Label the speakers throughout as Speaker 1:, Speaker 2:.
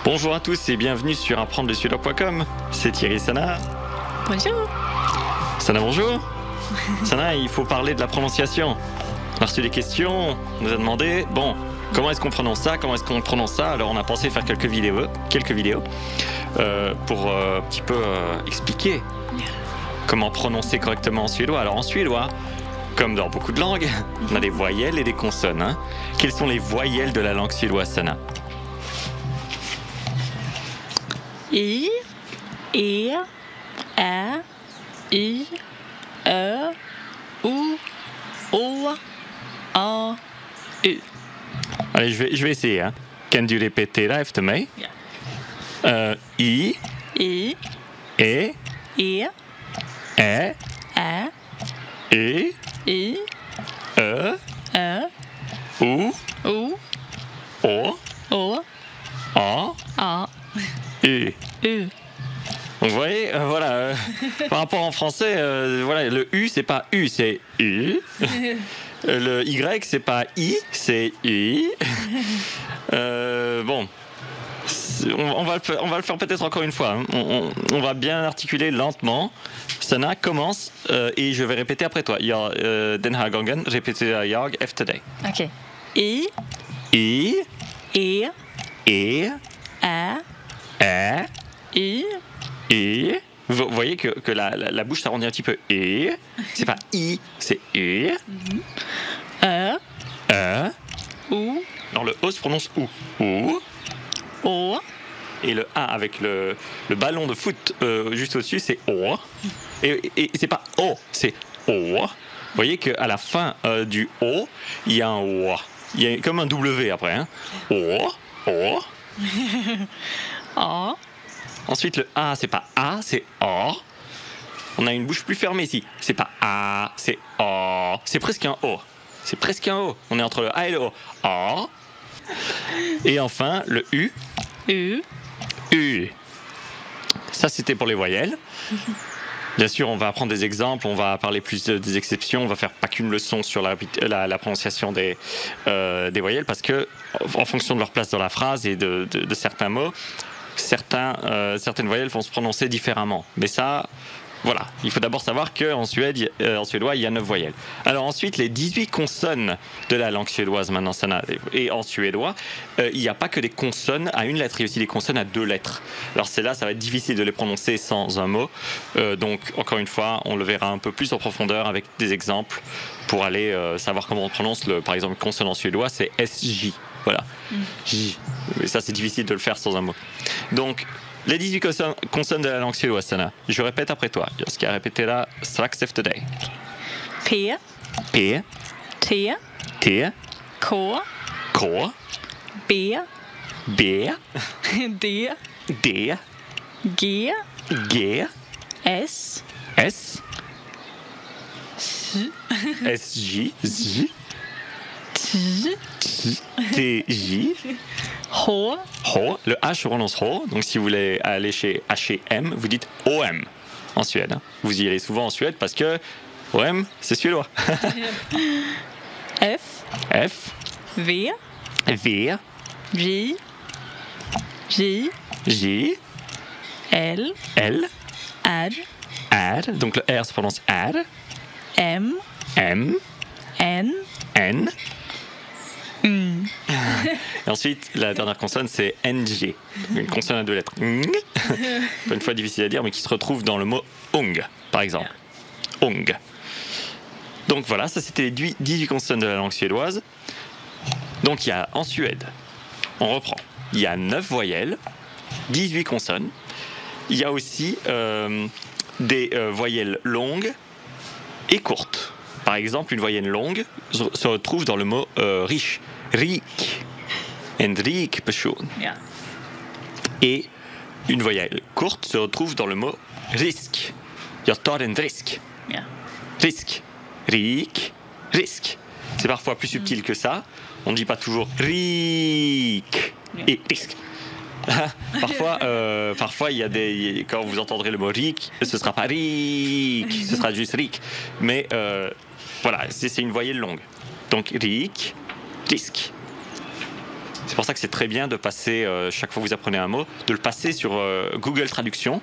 Speaker 1: Bonjour à tous et bienvenue sur apprendre-le-suédois.com. C'est Thierry Sana.
Speaker 2: Bonjour.
Speaker 1: Sana, bonjour. Sana, il faut parler de la prononciation. On a reçu des questions, on nous a demandé, bon, comment est-ce qu'on prononce ça, comment est-ce qu'on prononce ça. Alors on a pensé faire quelques vidéos pour un petit peu expliquer comment prononcer correctement en suédois. Alors en suédois, comme dans beaucoup de langues, on a des voyelles et des consonnes. Hein. Quelles sont les voyelles de la langue suédoise, Sana?
Speaker 2: I, E, Ä, I, Ö, O, O, A, U.
Speaker 1: Allez, je vais essayer. Hein. Kan du répéter là efter mig? I,
Speaker 2: I,
Speaker 1: E,
Speaker 2: E,
Speaker 1: Ä,
Speaker 2: Ä,
Speaker 1: I,
Speaker 2: I,
Speaker 1: Ö,
Speaker 2: Ö,
Speaker 1: O,
Speaker 2: O,
Speaker 1: Å,
Speaker 2: O,
Speaker 1: A,
Speaker 2: A,
Speaker 1: U.
Speaker 2: U.
Speaker 1: Donc vous voyez, voilà, par rapport en français, voilà, le U c'est pas U, c'est U. Le Y c'est pas I, c'est I. Bon, on va le faire peut-être encore une fois. Hein. On va bien articuler lentement. Sana commence et je vais répéter après toi. Ja, den här gången repeterar jag efter dig.
Speaker 2: Ok. I,
Speaker 1: I,
Speaker 2: E,
Speaker 1: E,
Speaker 2: Ä,
Speaker 1: Ä,
Speaker 2: I,
Speaker 1: Et vous voyez que la bouche s'arrondit un petit peu. Et c'est pas I, c'est E.
Speaker 2: Ö,
Speaker 1: E. Alors le O se prononce OU. OU.
Speaker 2: O,
Speaker 1: Et le A avec le ballon de foot juste au-dessus, c'est O. Et c'est pas O, c'est O. Vous voyez qu'à la fin du O, il y a un O. Il y a comme un W après. Hein. O, O.
Speaker 2: A,
Speaker 1: Ensuite, le A, c'est pas A, c'est O. On a une bouche plus fermée ici. C'est pas A, c'est O. C'est presque un O. C'est presque un O. On est entre le A et le O. O. Et enfin, le U.
Speaker 2: U,
Speaker 1: U. Ça, c'était pour les voyelles. Bien sûr, on va apprendre des exemples, on va parler plus des exceptions, on va faire pas qu'une leçon sur la prononciation des voyelles parce que, en fonction de leur place dans la phrase et de certains mots, certaines voyelles vont se prononcer différemment. Mais ça, voilà, il faut d'abord savoir qu'en suédois, il y a 9 voyelles. Alors ensuite, les 18 consonnes de la langue suédoise maintenant, Sana. Et en suédois, il n'y a pas que des consonnes à une lettre, il y a aussi des consonnes à 2 lettres. Alors celles-là, ça va être difficile de les prononcer sans un mot. Donc, encore une fois, on le verra un peu plus en profondeur avec des exemples pour aller savoir comment on prononce, par exemple, une consonne en suédois, c'est SJ. Voilà. J. Mais ça, c'est difficile de le faire sans un mot. Donc, les 18 consonnes de la langue suédoise, Sana. Je répète après toi. Jag ska répétera strax efter dig.
Speaker 2: P,
Speaker 1: P,
Speaker 2: T,
Speaker 1: T,
Speaker 2: K,
Speaker 1: K,
Speaker 2: B,
Speaker 1: B,
Speaker 2: D,
Speaker 1: D,
Speaker 2: G,
Speaker 1: G,
Speaker 2: S,
Speaker 1: S,
Speaker 2: J,
Speaker 1: S, J, J,
Speaker 2: T,
Speaker 1: T, J,
Speaker 2: H,
Speaker 1: H. Le H se prononce H. Donc si vous voulez aller chez H&M, vous dites OM en Suède. Vous y allez souvent en Suède parce que OM, c'est suédois.
Speaker 2: F,
Speaker 1: F,
Speaker 2: V,
Speaker 1: V,
Speaker 2: J, J,
Speaker 1: J,
Speaker 2: L,
Speaker 1: L,
Speaker 2: R,
Speaker 1: R. Donc le R se prononce R.
Speaker 2: M,
Speaker 1: M,
Speaker 2: N,
Speaker 1: N.
Speaker 2: N.
Speaker 1: Et ensuite, la dernière consonne, c'est NG. Une consonne à 2 lettres. Ng. Une fois difficile à dire, mais qui se retrouve dans le mot ong, par exemple. Ong. Donc voilà, ça c'était les 18 consonnes de la langue suédoise. Donc il y a en Suède, on reprend, il y a 9 voyelles, 18 consonnes. Il y a aussi des voyelles longues et courtes. Par exemple, une voyelle longue se retrouve dans le mot riche. Rik. En rik person.
Speaker 2: Yeah.
Speaker 1: Et une voyelle courte se retrouve dans le mot risk. Jag tar en risk.
Speaker 2: Yeah.
Speaker 1: Risk. Rik. Risk. C'est parfois plus subtil que ça. On ne dit pas toujours rik et risk. Parfois, il y a quand vous entendrez le mot rik, ce sera pas rik, ce sera juste rik. Mais voilà, c'est une voyelle longue. Donc rik, risk. C'est pour ça que c'est très bien de passer, chaque fois que vous apprenez un mot, de le passer sur Google Traduction,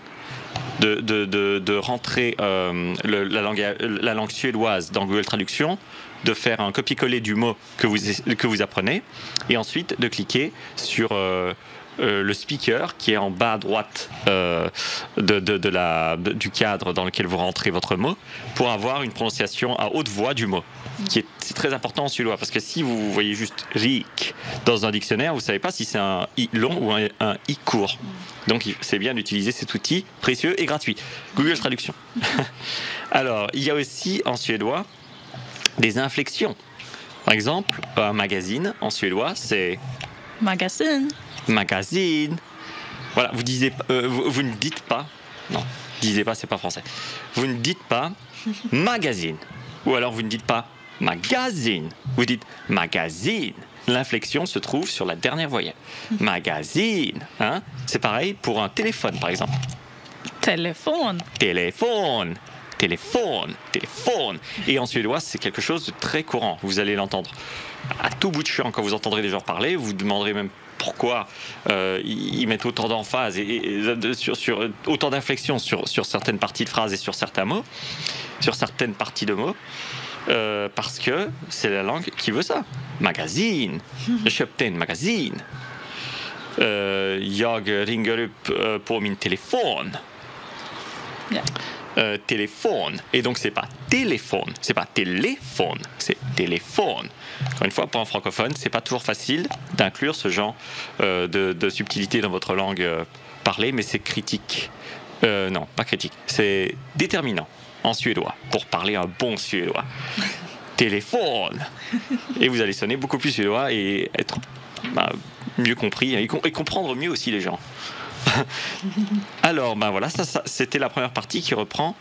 Speaker 1: de rentrer la langue suédoise dans Google Traduction, de faire un copier-coller du mot que vous apprenez, et ensuite de cliquer sur le speaker qui est en bas à droite du cadre dans lequel vous rentrez votre mot, pour avoir une prononciation à haute voix du mot. C'est très important en suédois, parce que si vous voyez juste rik dans un dictionnaire, vous ne savez pas si c'est un i long ou un i court. Donc c'est bien d'utiliser cet outil précieux et gratuit. Google Traduction. Alors, il y a aussi en suédois des inflexions. Par exemple, un magazine en suédois, c'est
Speaker 2: Magazine.
Speaker 1: magazine. Voilà, vous ne dites pas, non, disez pas, c'est pas français. Vous ne dites pas magazine, ou alors vous ne dites pas magazine, vous dites magazine. L'inflexion se trouve sur la dernière voyelle. Magazine, hein? C'est pareil pour un téléphone, par exemple.
Speaker 2: Téléphone.
Speaker 1: Téléphone, téléphone, téléphone. Et en suédois, c'est quelque chose de très courant. Vous allez l'entendre à tout bout de champ quand vous entendrez des gens parler. Vous vous demanderez même pourquoi ils mettent autant d'emphase sur autant d'inflexion sur certaines parties de phrases et sur certains mots, sur certaines parties de mots. Parce que c'est la langue qui veut ça. Magazine. Je köpte en magazine. Jag ringer upp på min telefon.
Speaker 2: Yeah.
Speaker 1: Téléphone. Et donc c'est pas téléphone, c'est pas téléphone, c'est téléphone. Encore une fois, pour un francophone, c'est pas toujours facile d'inclure ce genre de subtilité dans votre langue parlée, mais c'est critique. Non, pas critique, c'est déterminant en suédois pour parler un bon suédois. Téléphone. Et vous allez sonner beaucoup plus suédois et être mieux compris et comprendre mieux aussi les gens. Alors, voilà, ça, c'était la première partie qui reprend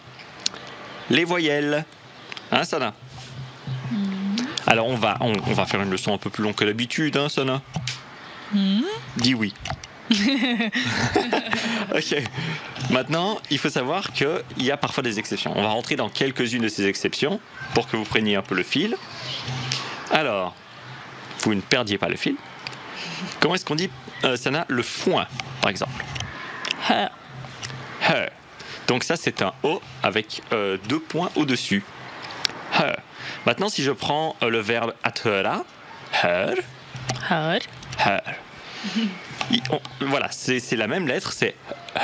Speaker 1: les voyelles. Hein, Sana? Alors, on va faire une leçon un peu plus longue que d'habitude, hein, Sana? Dis oui. Ok. Maintenant, il faut savoir qu'il y a parfois des exceptions. On va rentrer dans quelques-unes de ces exceptions pour que vous preniez un peu le fil. Alors, vous ne perdiez pas le fil. Comment est-ce qu'on dit, Sana, le foin, par exemple?
Speaker 2: Hö.
Speaker 1: Hö. Donc ça, c'est un O avec 2 points au-dessus. Hö. Maintenant, si je prends le verbe att höra, hör,
Speaker 2: Hör.
Speaker 1: hör. Voilà, c'est la même lettre, c'est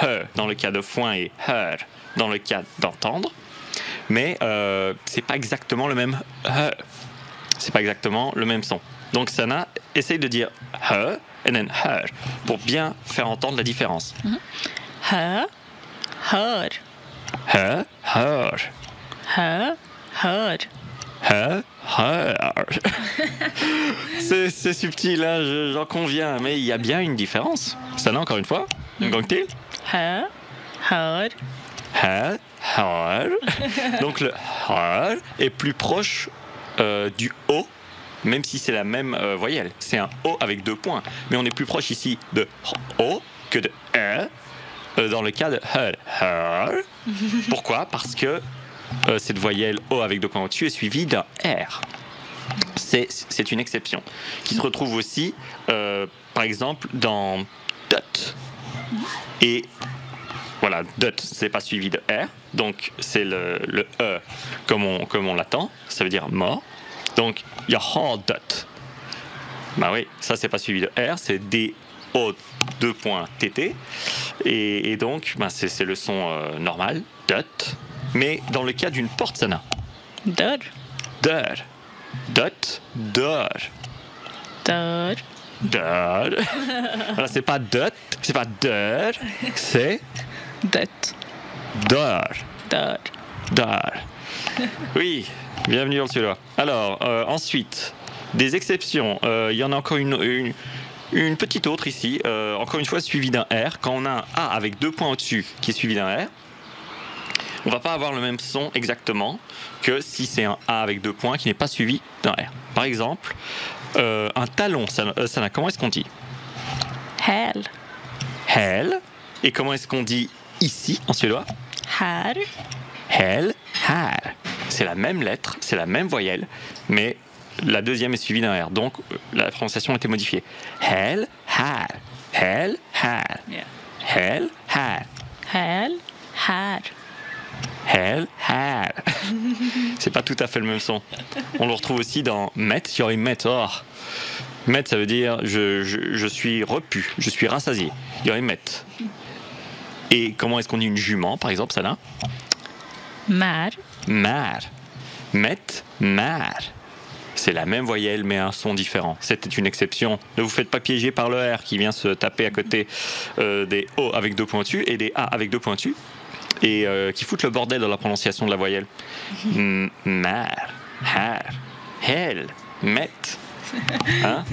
Speaker 1: hör dans le cas de foin et hör dans le cas d'entendre, mais c'est pas exactement le même hör. C'est pas exactement le même son. Donc Sana, essaye de dire hör et then hör pour bien faire entendre la différence.
Speaker 2: Hö. Hör.
Speaker 1: Hör, hör.
Speaker 2: Hö. Hör.
Speaker 1: Hör, hör. C'est subtil, hein, j'en conviens, mais il y a bien une différence. Sana, encore une fois, une gang til.
Speaker 2: Hö. Hör.
Speaker 1: Hör, hör. Donc le hör est plus proche du O, même si c'est la même voyelle. C'est un O avec 2 points. Mais on est plus proche ici de O que de E dans le cas de hör, hör. Pourquoi? Parce que cette voyelle O avec 2 points au-dessus est suivie d'un R. C'est une exception qui se retrouve aussi, par exemple, dans dot. Et voilà, dot, c'est pas suivi de R, donc c'est le E comme on l'attend, ça veut dire mort. Donc il y a har dot. Bah oui, ça c'est pas suivi de R, c'est D-O 2 points TT. Et donc c'est le son normal, dot. Mais dans le cas d'une porte, Sana.
Speaker 2: Dörr.
Speaker 1: Dörr. Dot, dörr.
Speaker 2: Dörr.
Speaker 1: Dörr. Voilà, c'est pas dot, c'est pas dörr, c'est
Speaker 2: Dött.
Speaker 1: dörr.
Speaker 2: Dörr.
Speaker 1: Dörr. Oui, bienvenue dans le suédois. Alors, ensuite, des exceptions. Il y en a encore une petite autre ici, encore une fois suivie d'un R. Quand on a un A avec 2 points au-dessus qui est suivi d'un R, on va pas avoir le même son exactement que si c'est un A avec 2 points qui n'est pas suivi d'un R. Par exemple, un talon, Sana, comment est-ce qu'on dit?
Speaker 2: Häl.
Speaker 1: Hel. Et comment est-ce qu'on dit ici en suédois?
Speaker 2: Här.
Speaker 1: Hel, här. C'est la même lettre, c'est la même voyelle, mais la deuxième est suivie d'un R. Donc la prononciation a été modifiée. Hel, här. Hel, här.
Speaker 2: Yeah.
Speaker 1: Hel, här.
Speaker 2: Häl. Här.
Speaker 1: Hel, här. C'est pas tout à fait le même son. On le retrouve aussi dans met, jag är mätt. Oh. Mätt, ça veut dire je suis repu, je suis rassasié. Jag är mätt. Et comment est-ce qu'on dit une jument, par exemple, ça là?
Speaker 2: Mär.
Speaker 1: Mär. Met, mär. C'est la même voyelle mais un son différent. C'était une exception. Ne vous faites pas piéger par le R qui vient se taper à côté des O avec deux pointus et des A avec deux pointus et qui foutent le bordel dans la prononciation de la voyelle. Mär, här, hel, met. Hein?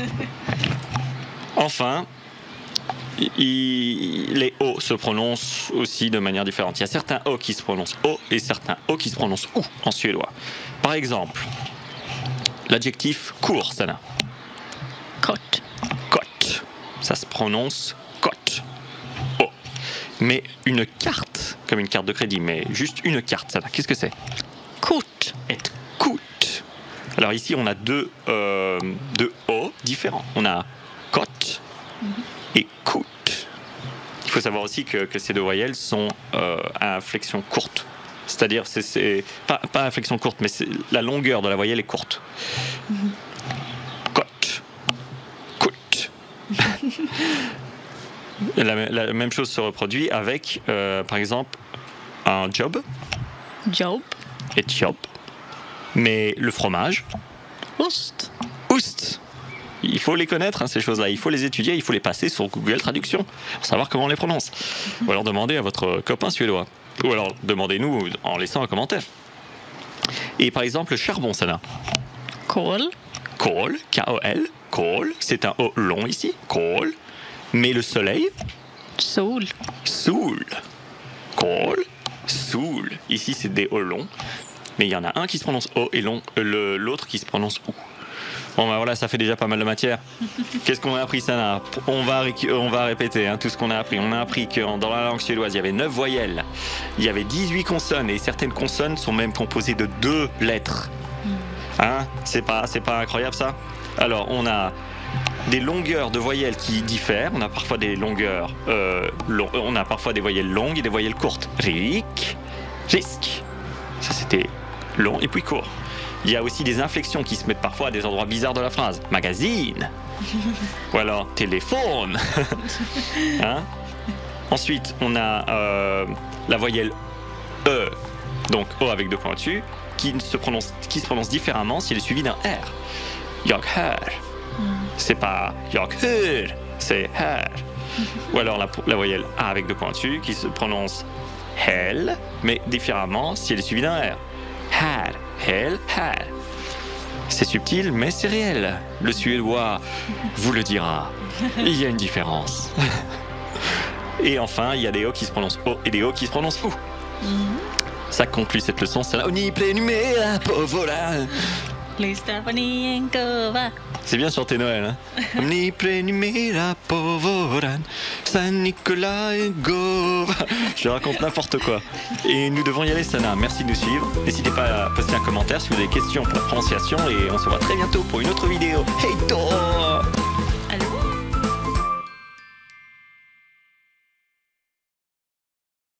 Speaker 1: Enfin, les O se prononcent aussi de manière différente. Il y a certains O qui se prononcent O et certains O qui se prononcent OU en suédois. Par exemple, l'adjectif court, Sana.
Speaker 2: Kort.
Speaker 1: Kort. Ça se prononce kort. O. Mais une carte, comme une carte de crédit, mais juste une carte, Sana. Qu'est-ce que c'est?
Speaker 2: Kort.
Speaker 1: Et kort. Alors ici, on a deux O différents. On a kot et kout. Il faut savoir aussi que ces deux voyelles sont à inflexion courte. C'est-à-dire, c'est pas inflexion courte, mais la longueur de la voyelle est courte. Kot. Kout. La même chose se reproduit avec, par exemple, un job
Speaker 2: Jobb.
Speaker 1: et job. Mais le fromage,
Speaker 2: Ost.
Speaker 1: oust. Il faut les connaître, hein, ces choses-là. Il faut les étudier, il faut les passer sur Google Traduction pour savoir comment on les prononce. Ou alors demandez à votre copain suédois. Ou alors demandez-nous en laissant un commentaire. Et par exemple, le charbon, ça là.
Speaker 2: Kol.
Speaker 1: Kol, K-O-L, kol, c'est un O long ici, kol. Mais le soleil,
Speaker 2: Sol.
Speaker 1: soul. Kol, soul. Ici, c'est des O longs. Mais il y en a un qui se prononce O et l'autre qui se prononce OU. Bon ben voilà, ça fait déjà pas mal de matière. Qu'est-ce qu'on a appris, Sana? On va répéter hein, tout ce qu'on a appris. On a appris que dans la langue suédoise, il y avait 9 voyelles, il y avait 18 consonnes, et certaines consonnes sont même composées de 2 lettres. Hein? C'est pas incroyable ça? Alors, on a des longueurs de voyelles qui diffèrent. On a parfois des longueurs, on a parfois des voyelles longues et des voyelles courtes. Rik, risk. Ça c'était long et puis court. Il y a aussi des inflexions qui se mettent parfois à des endroits bizarres de la phrase. Magazine. Ou alors téléphone. Hein? Ensuite, on a la voyelle E, donc O avec deux pointus, qui se prononce différemment si elle est suivie d'un R. Jag hör. C'est pas jag hör, c'est hör. Ou alors la voyelle A avec deux pointus qui se prononce hel, mais différemment si elle est suivie d'un R. Här, hel, här. C'est subtil, mais c'est réel. Le suédois vous le dira. Il y a une différence. Et enfin, il y a des O qui se prononcent O et des O qui se prononcent OU. Ça conclut cette leçon. C'est la Oni plenumera povora.
Speaker 2: Lyssna på ni en gåva.
Speaker 1: C'est bien chanté Noël, hein? Omni plenumera povoran, Saint Nicolas et Gova. Je raconte n'importe quoi. Et nous devons y aller, Sana. Merci de nous suivre. N'hésitez pas à poster un commentaire si vous avez des questions pour la prononciation. Et on se voit très bientôt pour une autre vidéo. Hey, toi!